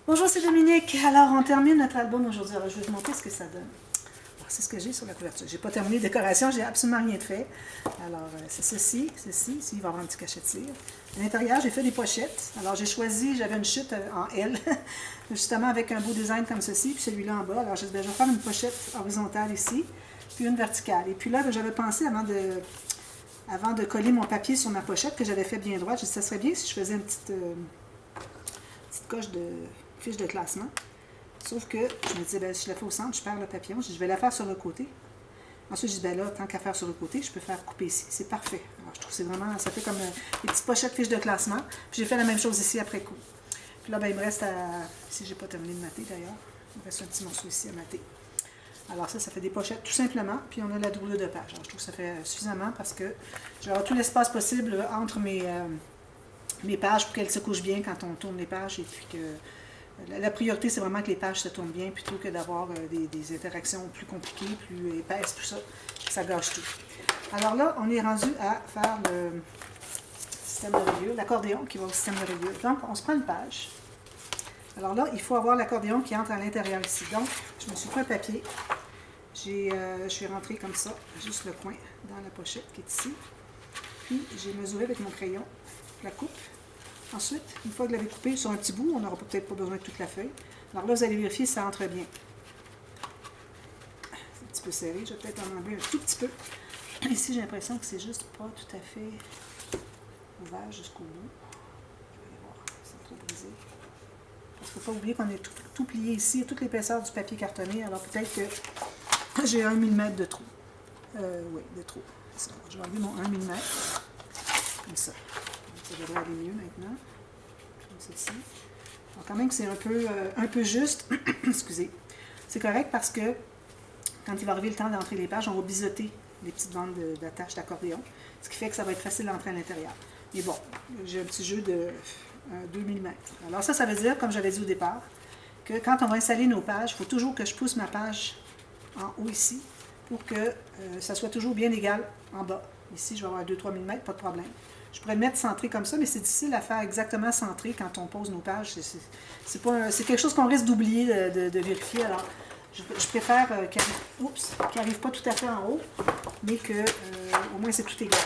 Bonjour, c'est Dominique. Alors, on termine notre album aujourd'hui. Alors, je vais vous montrer ce que ça donne. Alors, c'est ce que j'ai sur la couverture. J'ai pas terminé les décorations, j'ai absolument rien de fait. Alors, c'est ceci, ici, il va y avoir un petit cachet de cire. À l'intérieur, j'ai fait des pochettes. Alors, j'ai choisi, j'avais une chute en L, justement avec un beau design comme ceci, puis celui-là en bas. Alors, je vais faire une pochette horizontale ici, puis une verticale. Et puis là, j'avais pensé avant de coller mon papier sur ma pochette, que j'avais fait bien droite, je dit, ça serait bien si je faisais une petite coche de fiche de classement. Sauf que je me disais, ben, si je la fais au centre, je perds le papillon. Je vais la faire sur le côté. Ensuite, je dis, ben là, tant qu'à faire sur le côté, je peux faire couper ici. C'est parfait. Alors, je trouve que c'est vraiment, ça fait comme des petites pochettes fiches de classement. Puis j'ai fait la même chose ici après coup. Puis là, ben, il me reste si j'ai pas terminé de mater d'ailleurs, il me reste un petit morceau ici à mater. Alors ça fait des pochettes tout simplement. Puis on a la double de page. Alors, je trouve que ça fait suffisamment parce que j'ai tout l'espace possible entre mes pages pour qu'elles se couchent bien quand on tourne les pages et puis que la priorité, c'est vraiment que les pages se tournent bien plutôt que d'avoir des interactions plus compliquées, plus épaisses, tout ça. Ça gâche tout. Alors là, on est rendu à faire le système de reliure, l'accordéon qui va au système de reliure. Donc, on se prend une page. Alors là, il faut avoir l'accordéon qui entre à l'intérieur ici. Donc, je me suis pris un papier. Je suis rentrée comme ça, juste le coin dans la pochette qui est ici. Puis, j'ai mesuré avec mon crayon la coupe. Ensuite, une fois que vous l'avez coupé sur un petit bout, on n'aura peut-être pas besoin de toute la feuille. Alors là, vous allez vérifier si ça entre bien. C'est un petit peu serré, je vais peut-être en enlever un tout petit peu. Ici, j'ai l'impression que c'est juste pas tout à fait ouvert jusqu'au bout. Je vais aller voir, c'est trop brisé. Parce qu'il ne faut pas oublier qu'on est tout plié ici, toute l'épaisseur du papier cartonné. Alors peut-être que j'ai 1 mm de trou. Oui, de trou. Je vais enlever mon 1 mm. Comme ça. Ça devrait aller mieux maintenant. Comme ceci. Alors quand même que c'est un peu juste. Excusez. C'est correct parce que quand il va arriver le temps d'entrer les pages, on va biseauter les petites bandes d'attache d'accordéon. Ce qui fait que ça va être facile d'entrer à l'intérieur. Mais bon, j'ai un petit jeu de 2 mm. Alors ça veut dire, comme j'avais dit au départ, que quand on va installer nos pages, il faut toujours que je pousse ma page en haut ici pour que ça soit toujours bien égal en bas. Ici, je vais avoir 2-3 mm, pas de problème. Je pourrais le mettre centré comme ça, mais c'est difficile à faire exactement centré quand on pose nos pages. C'est quelque chose qu'on risque d'oublier de vérifier. Alors, je préfère qu'il n'arrive pas tout à fait en haut, mais qu'au moins c'est tout égal.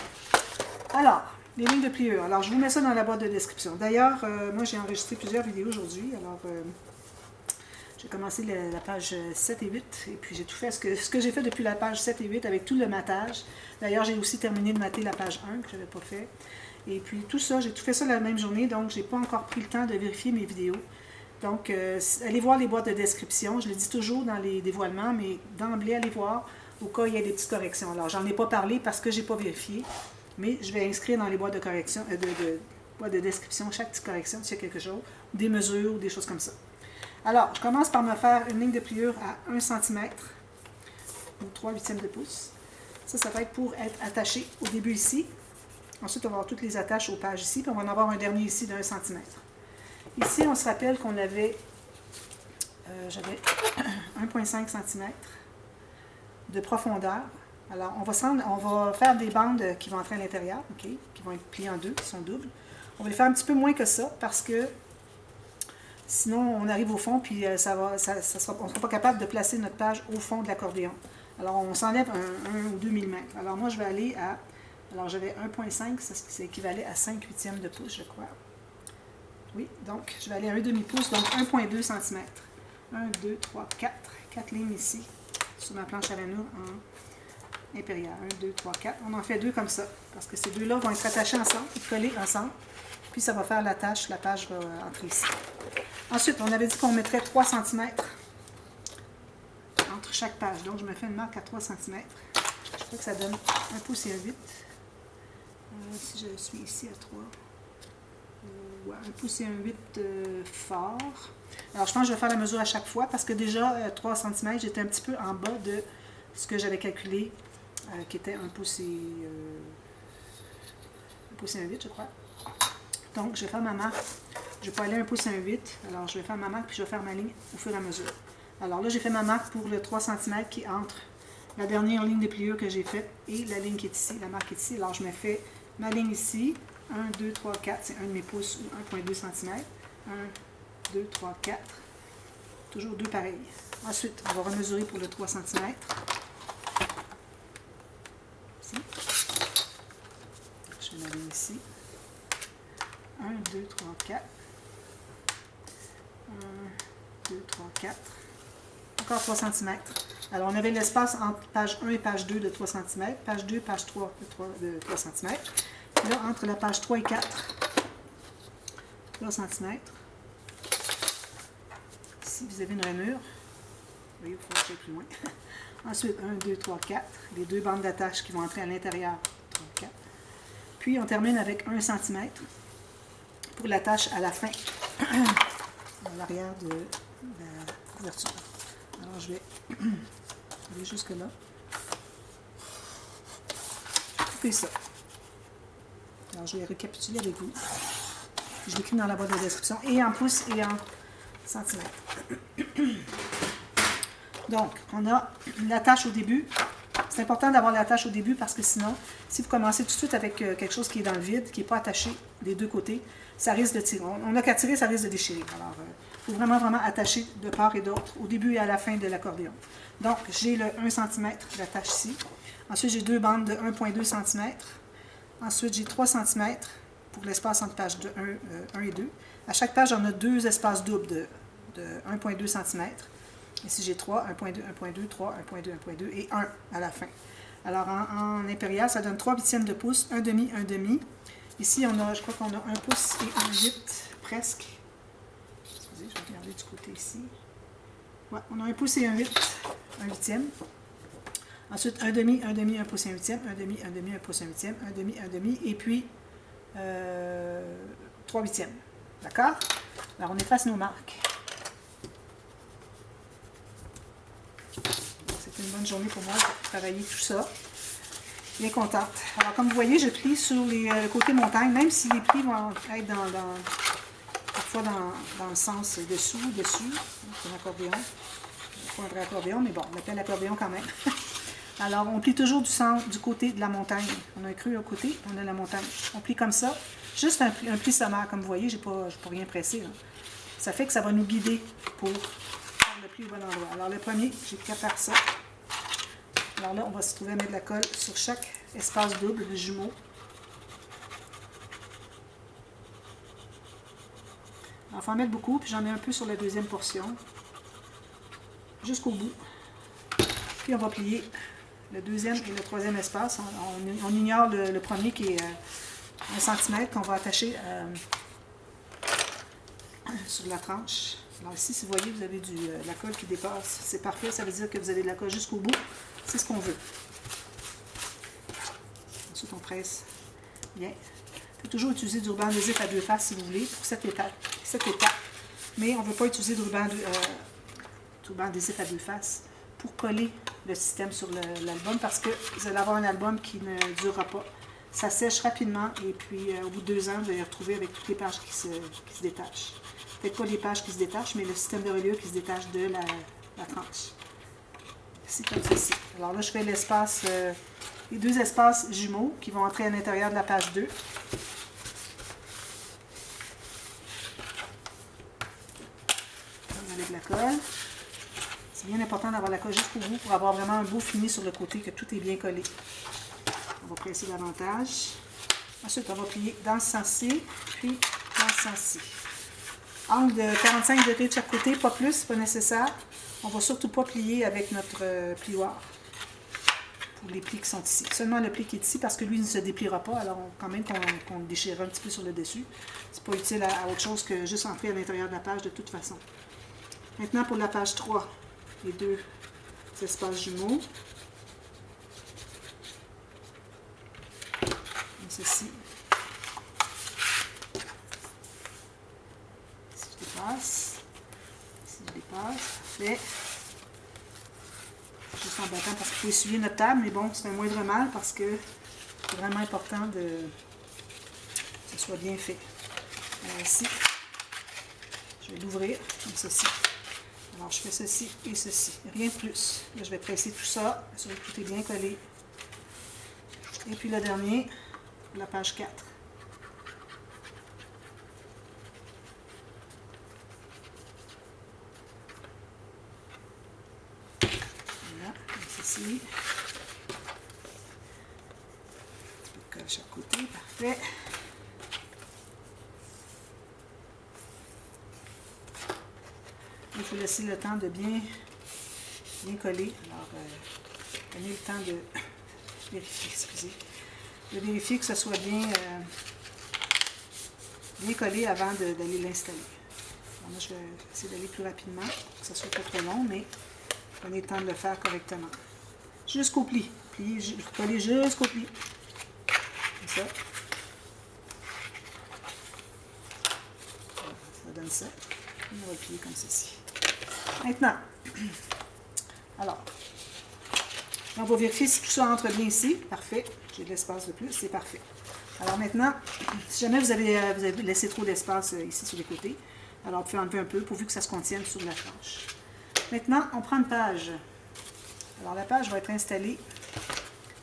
Alors, les lignes de pliure. Alors, je vous mets ça dans la boîte de description. D'ailleurs, moi, j'ai enregistré plusieurs vidéos aujourd'hui. Alors, j'ai commencé la page 7 et 8, et puis j'ai tout fait. Ce que j'ai fait depuis la page 7 et 8 avec tout le matage. D'ailleurs, j'ai aussi terminé de mater la page 1 que je n'avais pas fait. Et puis tout ça, j'ai tout fait ça la même journée, donc je n'ai pas encore pris le temps de vérifier mes vidéos. Donc, allez voir les boîtes de description. Je le dis toujours dans les dévoilements, mais d'emblée, allez voir au cas où il y a des petites corrections. Alors, j'en ai pas parlé parce que je n'ai pas vérifié, mais je vais inscrire dans les boîtes de correction, boîtes de description chaque petite correction s'il y a quelque chose, des mesures ou des choses comme ça. Alors, je commence par me faire une ligne de pliure à 1 cm ou 3/8 de pouce. Ça va être pour être attaché au début ici. Ensuite, on va avoir toutes les attaches aux pages ici, puis on va en avoir un dernier ici de 1 cm. Ici, on se rappelle qu'on avait, j'avais 1,5 cm de profondeur. Alors, on va faire des bandes qui vont entrer à l'intérieur, okay, qui vont être pliées en deux, qui sont doubles. On va les faire un petit peu moins que ça, parce que sinon, on arrive au fond, puis on ne sera pas capable de placer notre page au fond de l'accordéon. Alors, on s'enlève 1 ou 2 mm. Alors, moi, je vais aller à... Alors, j'avais 1,5, c'est équivalent à 5/8 de pouce, je crois. Oui, donc, je vais aller à 1 demi-pouce, donc 1,2 cm. 1, 2, 3, 4. 4 lignes ici, sur ma planche à laine en impériale. 1, 2, 3, 4. On en fait 2 comme ça, parce que ces deux-là vont être attachés ensemble, collés ensemble. Puis, ça va faire l'attache, la page va entrer ici. Ensuite, on avait dit qu'on mettrait 3 cm entre chaque page. Donc, je me fais une marque à 3 cm. Je crois que ça donne 1 pouce et un 8. Si je suis ici à 3. Ouais, 1 pouce et un 8 fort. Alors, je pense que je vais faire la mesure à chaque fois parce que déjà, 3 cm, j'étais un petit peu en bas de ce que j'avais calculé, qui était 1 pouce et un 8, je crois. Donc, je vais faire ma marque. Je ne vais pas aller 1 pouce et un 8. Alors, je vais faire ma marque puis je vais faire ma ligne au fur et à mesure. Alors là, j'ai fait ma marque pour le 3 cm qui est entre la dernière ligne de pliure que j'ai faite et la ligne qui est ici, la marque est ici. Alors, je me fais ma ligne ici. 1, 2, 3, 4, c'est 1 de mes pouces ou 1,2 cm. 1, 2, 3, 4. Toujours 2 pareils. Ensuite, on va remesurer pour le 3 cm. Ici. Je vais l'aller ici. 1, 2, 3, 4. 1, 2, 3, 4. Encore 3 cm. Alors, on avait l'espace entre page 1 et page 2 de 3 cm. Page 2, page 3 de 3 cm. Là, entre la page 3 et 4, 3 cm. Ici, vous avez une rainure. Vous voyez, il faut que j'aille plus loin. Ensuite, 1, 2, 3, 4. Les 2 bandes d'attache qui vont entrer à l'intérieur. 3, 4. Puis, on termine avec 1 cm pour l'attache à la fin, à l'arrière de la couverture. Alors, je vais aller jusque là. Couper ça. Alors, je vais récapituler avec vous. Je l'écris dans la boîte de description, et en pouces et en centimètres. Donc, on a l'attache au début. C'est important d'avoir l'attache au début parce que sinon, si vous commencez tout de suite avec quelque chose qui est dans le vide, qui n'est pas attaché des deux côtés, ça risque de tirer. On n'a qu'à tirer, ça risque de déchirer. Alors, il faut vraiment attacher de part et d'autre, au début et à la fin de l'accordéon. Donc, j'ai le 1 cm d'attache ici. Ensuite, j'ai 2 bandes de 1,2 cm. Ensuite, j'ai 3 cm pour l'espace entre pages de 1 et 2. À chaque page, on a 2 espaces doubles de 1,2 cm. Ici, j'ai 3, 1,2, 1,2, 3, 1,2, 1,2 et 1 à la fin. Alors, en impérial, ça donne 3 huitièmes de pouce, 1 demi, 1 demi. Ici, je crois qu'on a 1 pouce et 1 8, presque. Excusez, je vais regarder du côté ici. Ouais, on a 1 pouce et 1 8, 1 huitième. Ensuite, 1 demi, 1 demi, 1 pouce et 1 huitième, 1 demi, 1 demi, 1 pouce et 1 huitième, 1 demi, 1 demi, et puis 3 huitièmes. D'accord? Alors, on efface nos marques. C'était une bonne journée pour moi de travailler tout ça. Bien contente. Alors, comme vous voyez, je plie sur le côté montagne, même si les plis vont être parfois dans le sens dessous. C'est un accordéon. Pas un vrai accordéon, mais bon, on l'appelle accordéon quand même. Alors, on plie toujours du côté de la montagne. On a un creux à côté, on a la montagne. On plie comme ça. Juste un pli sommaire, comme vous voyez, je n'ai pas rien pressé. Là. Ça fait que ça va nous guider pour faire le pli au bon endroit. Alors, le premier, j'ai qu'à faire ça. Alors là, on va se trouver à mettre de la colle sur chaque espace double, le jumeau. Alors, il faut en mettre beaucoup, puis j'en ai un peu sur la deuxième portion. Jusqu'au bout. Puis on va plier le deuxième et le troisième espace. On ignore le premier qui est 1 cm qu'on va attacher sur la tranche. Alors ici, si vous voyez, vous avez de la colle qui dépasse. C'est parfait, ça veut dire que vous avez de la colle jusqu'au bout. C'est ce qu'on veut. Ensuite, on presse bien. Vous pouvez toujours utiliser du ruban adhésif à 2 faces si vous voulez pour cette étape. Mais on ne veut pas utiliser du ruban adhésif à 2 faces pour coller le système sur l'album parce que vous allez avoir un album qui ne durera pas. Ça sèche rapidement et puis au bout de 2 ans, vous allez retrouver avec toutes les pages qui se détachent. Peut-être pas les pages qui se détachent, mais le système de reliure qui se détache de la tranche. C'est comme ceci. Alors là, je fais l'espace, les 2 espaces jumeaux qui vont entrer à l'intérieur de la page 2. Avec la colle. C'est bien important d'avoir la colle jusqu'au bout pour avoir vraiment un beau fini sur le côté, que tout est bien collé. On va presser davantage. Ensuite, on va plier dans ce sens-ci, puis dans ce sens-ci. Angle de 45 degrés de chaque côté, pas plus, pas nécessaire. On ne va surtout pas plier avec notre plioir pour les plis qui sont ici. Seulement le pli qui est ici parce que lui ne se dépliera pas, alors quand même qu'on le déchirera un petit peu sur le dessus. C'est pas utile à autre chose que juste entrer à l'intérieur de la page de toute façon. Maintenant pour la page 3, les 2 espaces jumeaux. Comme ceci. Ici je dépasse. Ici je dépasse. Parfait. Juste en battant parce qu'il faut essuyer notre table, mais bon, c'est un moindre mal parce que c'est vraiment important que ce soit bien fait. Alors ici, je vais l'ouvrir comme ceci. Alors je fais ceci et ceci, rien de plus. Là, je vais presser tout ça, assurer que tout est bien collé. Et puis le dernier, la page 4. ici. Un petit peu de colle à chaque côté, parfait. Il faut laisser le temps de bien coller. Alors, prenez le temps de vérifier, excusez, de vérifier que ce soit bien collé avant d'aller l'installer. Moi, je vais essayer d'aller plus rapidement, pour que ce soit pas trop long, mais prenez le temps de le faire correctement. Jusqu'au pli. Collez jusqu'au pli. Comme ça. Ça donne ça. On va le plier comme ceci. Maintenant, alors, on va vérifier si tout ça entre bien ici. Parfait. J'ai de l'espace de plus, c'est parfait. Alors maintenant, si jamais vous avez laissé trop d'espace ici sur les côtés, alors vous pouvez enlever un peu pourvu que ça se contienne sur la planche. Maintenant, on prend une page. Alors la page va être installée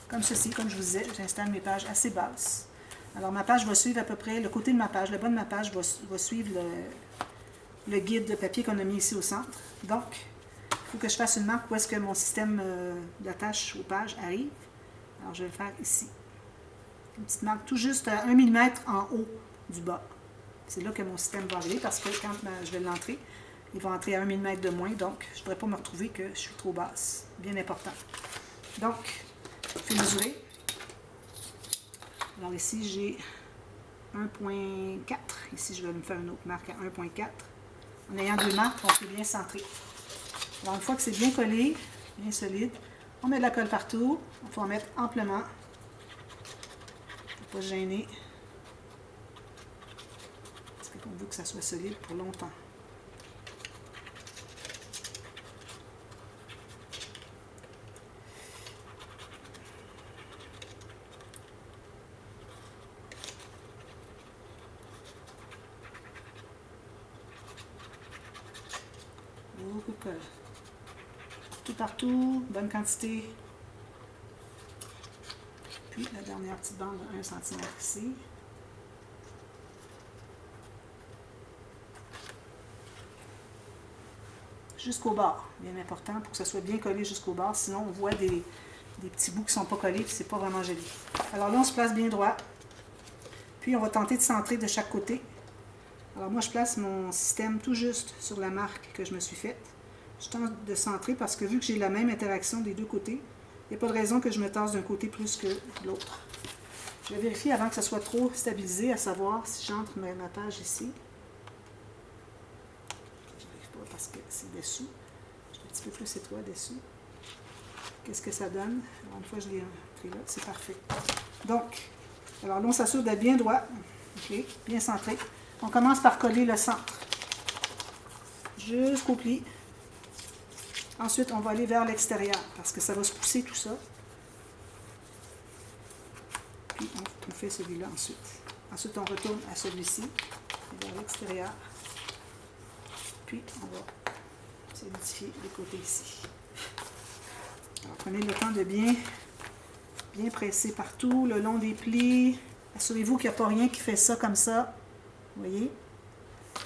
comme ceci, comme je vous disais. J'installe mes pages assez basses. Alors ma page va suivre à peu près, le côté de ma page, le bas de ma page va suivre le guide de papier qu'on a mis ici au centre. Donc, il faut que je fasse une marque où est-ce que mon système d'attache aux pages arrive. Alors je vais le faire ici. Une petite marque tout juste à 1 mm en haut du bas. C'est là que mon système va arriver parce que quand je vais l'entrer, il va entrer à 1 mm de moins, donc je ne pourrais pas me retrouver que je suis trop basse. Bien important. Donc, je vais mesurer. Alors ici, j'ai 1.4. Ici, je vais me faire une autre marque à 1.4. En ayant deux marques, on peut bien centrer. Alors, une fois que c'est bien collé, bien solide, on met de la colle partout. Il faut en mettre amplement. Pas se gêner. Parce qu'on veut que ça soit solide pour longtemps. Beaucoup de colle. Partout, bonne quantité. Puis la dernière petite bande de 1 cm ici. Jusqu'au bord, bien important pour que ça soit bien collé jusqu'au bord, sinon on voit des petits bouts qui ne sont pas collés et c'est pas vraiment joli. Alors là, on se place bien droit, puis on va tenter de centrer de chaque côté. Alors moi, je place mon système tout juste sur la marque que je me suis faite. Je tente de centrer parce que vu que j'ai la même interaction des deux côtés, il n'y a pas de raison que je me tasse d'un côté plus que de l'autre. Je vais vérifier avant que ça soit trop stabilisé, à savoir si j'entre ma page ici. Je n'arrive pas parce que c'est dessous. Je suis un petit peu plus étroit dessous. Qu'est-ce que ça donne? Alors, une fois que je l'ai entré là, c'est parfait. Donc, alors là, on s'assure d'être bien droit, okay, bien centré. On commence par coller le centre jusqu'au pli. Ensuite, on va aller vers l'extérieur parce que ça va se pousser tout ça. Puis, on fait celui-là ensuite. Ensuite, on retourne à celui-ci, vers l'extérieur. Puis, on va solidifier les côtés ici. Alors, prenez le temps de bien presser partout, le long des plis. Assurez-vous qu'il n'y a pas rien qui fait ça comme ça. Vous voyez?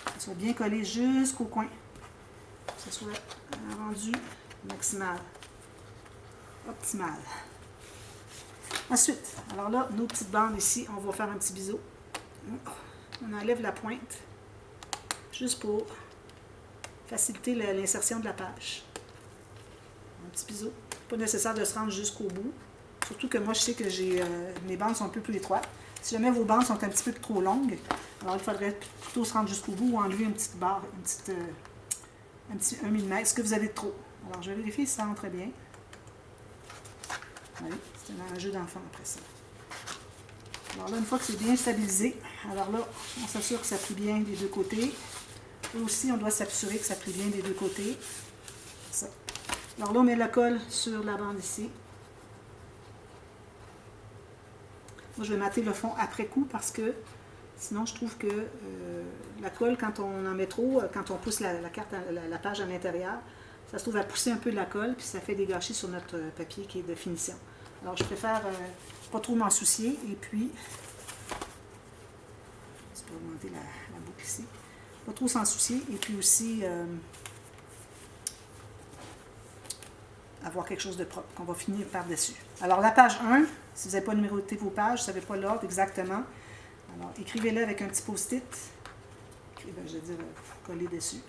Que ça soit bien collé jusqu'au coin. Que ce soit rendu maximal. Optimal. Ensuite, alors là, nos petites bandes ici, on va faire un petit biseau. On enlève la pointe, juste pour faciliter l'insertion de la page. Un petit biseau. Pas nécessaire de se rendre jusqu'au bout. Surtout que moi, je sais que mes bandes sont un peu plus étroites. Si jamais vos bandes sont un petit peu trop longues, alors il faudrait plutôt se rendre jusqu'au bout ou enlever une petite barre, un petit 1 mm. Est-ce que vous avez trop? Alors, je vais vérifier si ça rentre bien. Oui, c'est un jeu d'enfant après ça. Alors là, une fois que c'est bien stabilisé, alors là, on s'assure que ça plie bien des deux côtés. Et aussi, on doit s'assurer que ça plie bien des deux côtés. Ça. Alors là, on met la colle sur la bande ici. Moi, je vais mater le fond après coup parce que sinon, je trouve que la colle, quand on en met trop, quand on pousse la page à l'intérieur, ça se trouve à pousser un peu de la colle, puis ça fait des gâchis sur notre papier qui est de finition. Alors, je préfère pas trop m'en soucier, et puis, je peux augmenter la boucle ici, pas trop s'en soucier, et puis aussi, avoir quelque chose de propre, qu'on va finir par-dessus. Alors, la page 1, si vous n'avez pas numéroté vos pages, vous ne savez pas l'ordre exactement, alors écrivez-le avec un petit post-it. Je vais dire, coller dessus.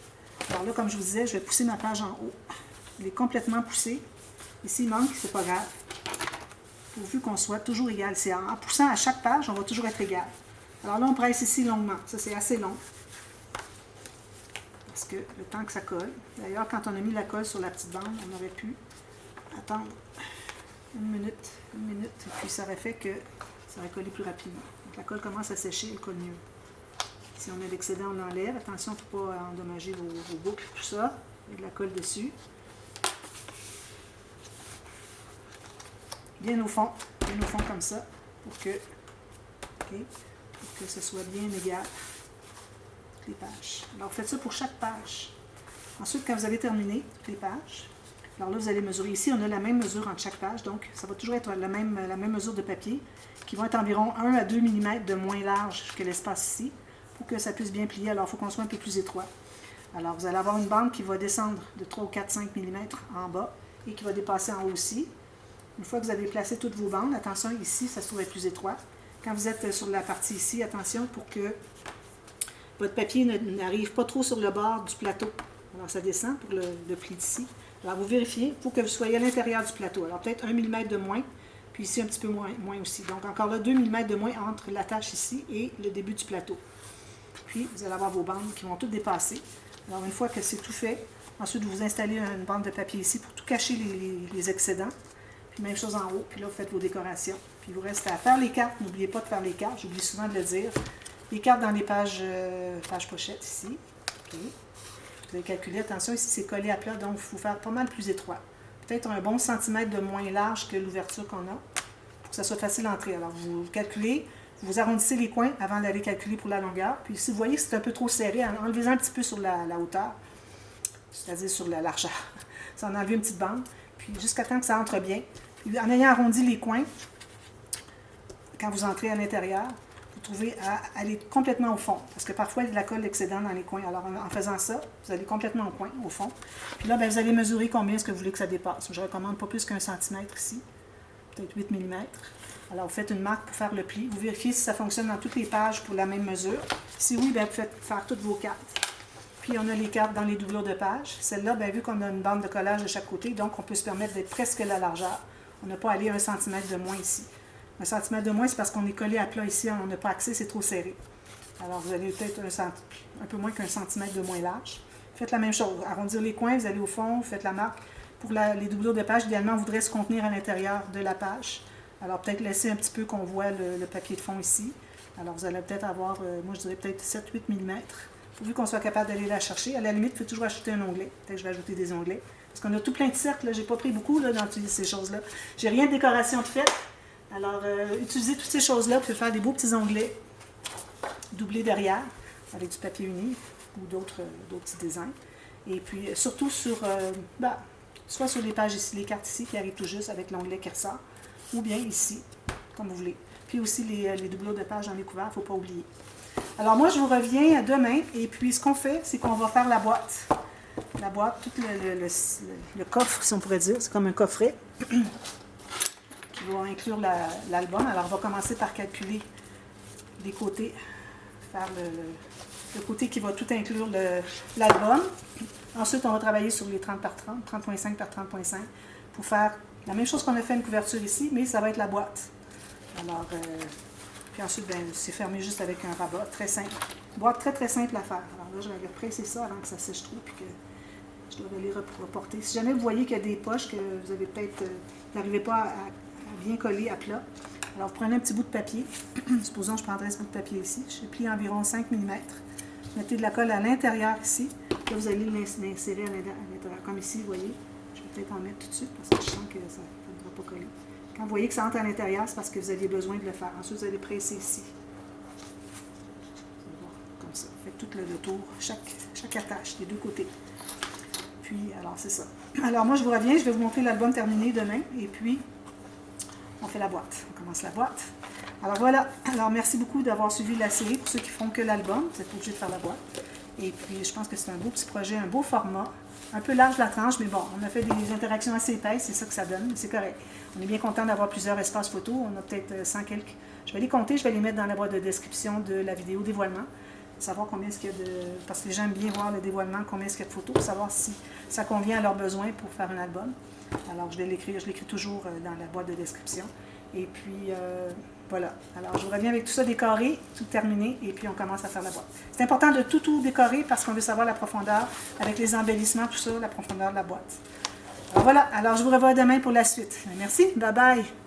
Alors là, comme je vous disais, je vais pousser ma page en haut. Elle est complètement poussée. Et s'il manque, c'est pas grave. Pourvu qu'on soit toujours égal. C'est en poussant à chaque page, on va toujours être égal. Alors là, on presse ici longuement. Ça, c'est assez long. Parce que le temps que ça colle. D'ailleurs, quand on a mis la colle sur la petite bande, on aurait pu attendre une minute, et puis ça aurait fait que ça aurait collé plus rapidement. Donc la colle commence à sécher, elle colle mieux. Si on a l'excédent, on l'enlève. Attention pour ne pas endommager vos boucles, tout ça. Il y a de la colle dessus. Bien au fond comme ça, pour que ce soit bien égal, les pages. Alors, vous faites ça pour chaque page. Ensuite, quand vous avez terminé toutes les pages, alors là, vous allez mesurer. Ici, on a la même mesure entre chaque page, donc ça va toujours être la même mesure de papier, qui va être environ 1 à 2 mm de moins large que l'espace ici, pour que ça puisse bien plier. Alors, il faut qu'on soit un peu plus étroit. Alors, vous allez avoir une bande qui va descendre de 3 ou 4, 5 mm en bas, et qui va dépasser en haut aussi. Une fois que vous avez placé toutes vos bandes, attention, ici, ça se trouve être plus étroit. Quand vous êtes sur la partie ici, attention pour que votre papier n'arrive pas trop sur le bord du plateau. Alors, ça descend pour le pli d'ici. Alors, vous vérifiez pour que vous soyez à l'intérieur du plateau. Alors, peut-être 1 mm de moins, puis ici, un petit peu moins aussi. Donc, encore là, 2 mm de moins entre l'attache ici et le début du plateau. Puis, vous allez avoir vos bandes qui vont toutes dépasser. Alors, une fois que c'est tout fait, ensuite, vous installez une bande de papier ici pour tout cacher les excédents. Puis même chose en haut, puis là, vous faites vos décorations. Puis il vous reste à faire les cartes. N'oubliez pas de faire les cartes, j'oublie souvent de le dire. Les cartes dans les pages pochettes ici. Okay. Vous allez calculer, attention, ici c'est collé à plat, donc il faut faire pas mal plus étroit. Peut-être un bon centimètre de moins large que l'ouverture qu'on a, pour que ça soit facile à entrer. Alors vous calculez, vous arrondissez les coins avant d'aller calculer pour la longueur. Puis si vous voyez que c'est un peu trop serré, enlevez-en un petit peu sur la hauteur, c'est-à-dire sur la largeur. Ça en enlève une petite bande. Puis jusqu'à temps que ça entre bien. Puis en ayant arrondi les coins, quand vous entrez à l'intérieur, vous trouvez à aller complètement au fond. Parce que parfois, il y a de la colle excédent dans les coins. Alors en faisant ça, vous allez complètement au fond. Puis là, bien, vous allez mesurer combien est-ce que vous voulez que ça dépasse. Je recommande pas plus qu'un centimètre ici. Peut-être 8 mm. Alors vous faites une marque pour faire le pli. Vous vérifiez si ça fonctionne dans toutes les pages pour la même mesure. Si oui, bien, vous faites faire toutes vos cartes. Puis on a les cartes dans les doublures de pages. Celle-là, bien, vu qu'on a une bande de collage de chaque côté, donc on peut se permettre d'être presque la largeur. On n'a pas à aller 1 cm de moins ici. 1 cm de moins, c'est parce qu'on est collé à plat ici, on n'a pas accès, c'est trop serré. Alors vous allez peut-être un peu moins qu'1 cm de moins large. Faites la même chose. Arrondir les coins, vous allez au fond, vous faites la marque. Pour les doublures de pages, idéalement, on voudrait se contenir à l'intérieur de la page. Alors peut-être laisser un petit peu qu'on voit le papier de fond ici. Alors vous allez peut-être avoir, moi je dirais peut-être 7-8 mm. Pourvu qu'on soit capable d'aller la chercher. À la limite, il faut toujours ajouter un onglet. Peut-être que je vais ajouter des onglets. Parce qu'on a tout plein de cercles. Je n'ai pas pris beaucoup là, dans toutes ces choses-là. J'ai rien de décoration de fait. Alors, utilisez toutes ces choses-là pour faire des beaux petits onglets doublés derrière avec du papier uni ou d'autres petits designs. Et puis, surtout sur, soit sur les pages ici, les cartes ici qui arrivent tout juste avec l'onglet qui ressort, ou bien ici, comme vous voulez. Puis aussi les doublures de pages dans les couverts, il ne faut pas oublier. Alors moi, je vous reviens demain, et puis ce qu'on fait, c'est qu'on va faire la boîte. La boîte, tout le coffre, si on pourrait dire, c'est comme un coffret qui va inclure l'album. Alors on va commencer par calculer les côtés, faire le côté qui va tout inclure l'album. Ensuite, on va travailler sur les 30 par 30, 30.5 par 30.5, pour faire la même chose qu'on a fait une couverture ici, mais ça va être la boîte. Alors, puis ensuite, ben, c'est fermé juste avec un rabat, très simple. Boîte très très simple à faire. Alors là, je vais presser ça avant que ça sèche trop, puis que je dois aller reporter. Si jamais vous voyez qu'il y a des poches que vous avez peut-être, n'arrivez pas à bien coller à plat, alors vous prenez un petit bout de papier. Supposons que je prendrais ce bout de papier ici. Je plie environ 5 mm. Mettez de la colle à l'intérieur ici. Là, vous allez l'insérer à l'intérieur. Comme ici, vous voyez. Je vais peut-être en mettre tout de suite parce que je sens que ça ne va pas coller. Quand vous voyez que ça entre à l'intérieur, c'est parce que vous aviez besoin de le faire. Ensuite, vous allez presser ici. Comme ça. Faites tout le tour, chaque attache des deux côtés. Puis, alors, c'est ça. Alors, moi, je vous reviens. Je vais vous montrer l'album terminé demain. Et puis, on fait la boîte. On commence la boîte. Alors, voilà. Alors, merci beaucoup d'avoir suivi la série. Pour ceux qui font que l'album, vous n'êtes pas obligé de faire la boîte. Et puis, je pense que c'est un beau petit projet, un beau format. Un peu large la tranche, mais bon, on a fait des interactions assez épaisses, c'est ça que ça donne, c'est correct. On est bien content d'avoir plusieurs espaces photos, on a peut-être 100 quelques. Je vais les compter, je vais les mettre dans la boîte de description de la vidéo dévoilement, savoir combien est-ce qu'il y a de... Parce que les gens aiment bien voir le dévoilement, combien est-ce qu'il y a de photos, pour savoir si ça convient à leurs besoins pour faire un album. Alors, je vais l'écrire, je l'écris toujours dans la boîte de description. Et puis, voilà. Alors, je reviens avec tout ça décoré, tout terminé, et puis on commence à faire la boîte. C'est important de tout décorer parce qu'on veut savoir la profondeur, avec les embellissements, tout ça, la profondeur de la boîte. Alors voilà, alors je vous revois demain pour la suite. Merci, bye bye!